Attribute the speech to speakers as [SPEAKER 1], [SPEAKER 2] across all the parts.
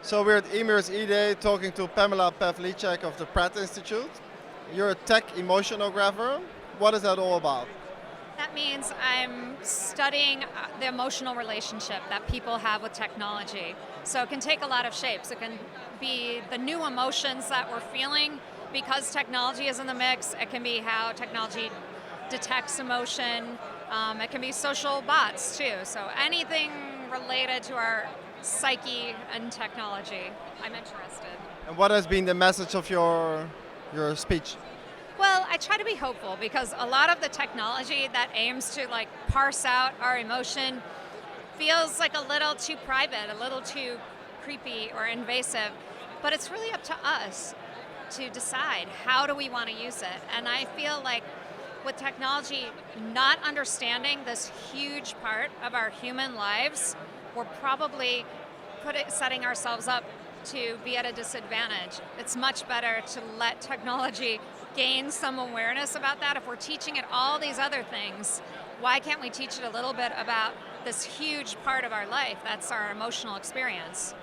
[SPEAKER 1] So we're at Emerce eDay talking to Pamela Pavliscak of the Pratt Institute. You're a tech emotionographer. What is that all about?
[SPEAKER 2] That means I'm studying the emotional relationship that people have with technology. So it can take a lot of shapes. It can be the new emotions that we're feeling because technology is in the mix. It can be how technology detects emotion. It can be social bots too. So anything related to our psyche and technology, I'm interested.
[SPEAKER 1] And what has been the message of your speech?
[SPEAKER 2] Well, I try to be hopeful because a lot of the technology that aims to parse out our emotion feels like a little too private, a little too creepy or invasive. But it's really up to us to decide how do we want to use it. And I feel like with technology not understanding this huge part of our human lives, we're probably setting ourselves up to be at a disadvantage. It's much better to let technology gain some awareness about that. If we're teaching it all these other things, why can't we teach it a little bit about this huge part of our life? That's our emotional experience.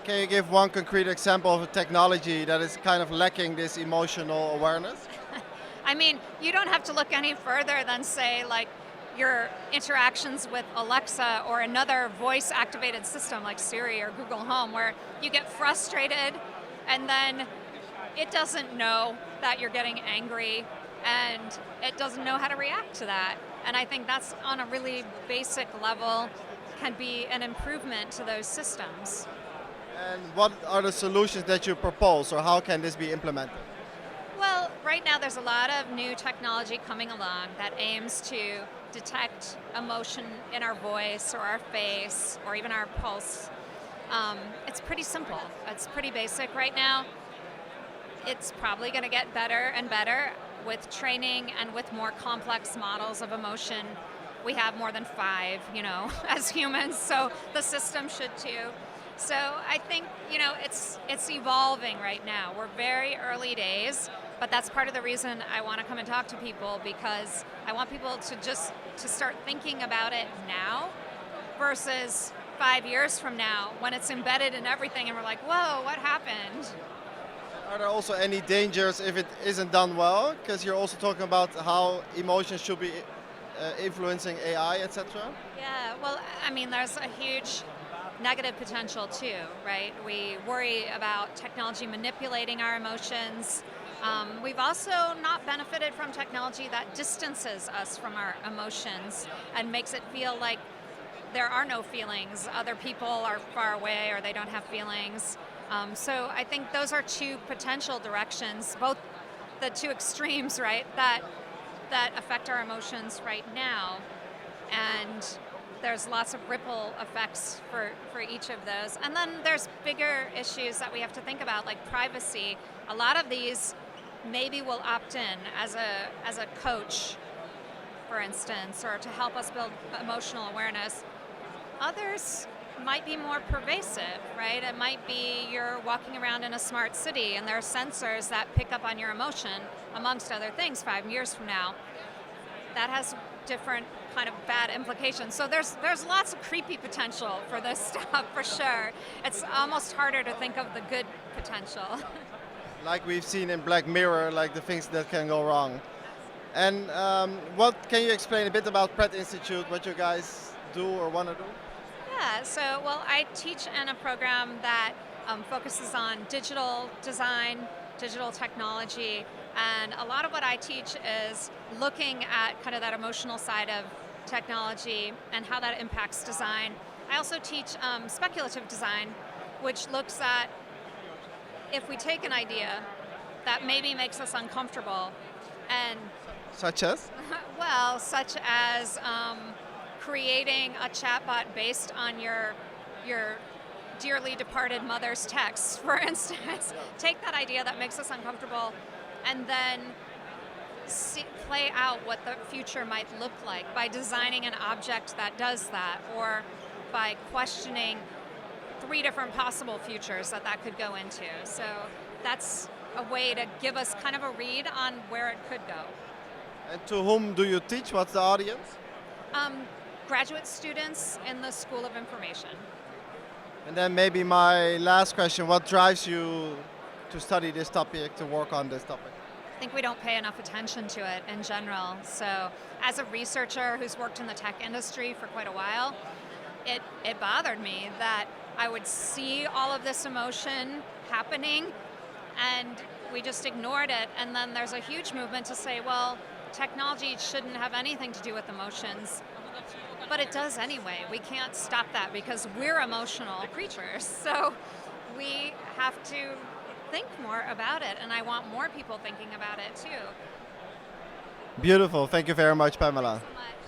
[SPEAKER 1] Can you give one concrete example of a technology that is kind of lacking this emotional awareness?
[SPEAKER 2] I mean, you don't have to look any further than, say, your interactions with Alexa or another voice-activated system like Siri or Google Home, where you get frustrated and then it doesn't know that you're getting angry and it doesn't know how to react to that. And I think that's on a really basic level can be an improvement to those systems.
[SPEAKER 1] And what are the solutions that you propose, or how can this be implemented?
[SPEAKER 2] Well, right now there's a lot of new technology coming along that aims to detect emotion in our voice or our face or even our pulse. It's pretty simple. It's pretty basic right now. It's probably going to get better and better with training and with more complex models of emotion. We have more than 5, as humans, so the system should too. So I think, it's evolving right now. We're very early days, but that's part of the reason I want to come and talk to people, because I want people to start thinking about it now versus 5 years from now when it's embedded in everything and we're like, whoa, what happened?
[SPEAKER 1] Are there also any dangers if it isn't done well? Because you're also talking about how emotions should be influencing AI, etc.
[SPEAKER 2] Yeah, well, I mean, there's a huge negative potential too, right? We worry about technology manipulating our emotions. We've also not benefited from technology that distances us from our emotions and makes it feel like there are no feelings. Other people are far away or they don't have feelings. So I think those are two potential directions, both the two extremes, right, that affect our emotions right now. And there's lots of ripple effects for each of those. And then there's bigger issues that we have to think about, like privacy. A lot of these maybe will opt in as a coach, for instance, or to help us build emotional awareness. Others might be more pervasive, right? It might be you're walking around in a smart city and there are sensors that pick up on your emotion, amongst other things, 5 years from now. That has different kind of bad implications. So there's lots of creepy potential for this stuff, for sure. It's almost harder to think of the good potential.
[SPEAKER 1] Like we've seen in Black Mirror, like the things that can go wrong. And what can you explain a bit about Pratt Institute, what you guys do or want to do?
[SPEAKER 2] Yeah, so, I teach in a program that focuses on digital design, digital technology, and a lot of what I teach is looking at kind of that emotional side of technology and how that impacts design. I also teach speculative design, which looks at if we take an idea that maybe makes us uncomfortable and...
[SPEAKER 1] Such as?
[SPEAKER 2] Well, such as creating a chatbot based on your dearly departed mother's texts, for instance. Take that idea that makes us uncomfortable and then play out what the future might look like by designing an object that does that, or by questioning 3 different possible futures that could go into. So that's a way to give us kind of a read on where it could go.
[SPEAKER 1] And to whom do you teach? What's the audience?
[SPEAKER 2] Graduate students in the School of Information.
[SPEAKER 1] And then maybe my last question, what drives you to study this topic, to work on this topic?
[SPEAKER 2] I think we don't pay enough attention to it in general. So as a researcher who's worked in the tech industry for quite a while, it bothered me that I would see all of this emotion happening and we just ignored it. And then there's a huge movement to say, well, technology shouldn't have anything to do with emotions. But it does anyway. We can't stop that because we're emotional creatures. So we have to think more about it, and I want more people thinking about it too.
[SPEAKER 1] Beautiful. Thank you very much, Pamela.
[SPEAKER 2] Thanks so much.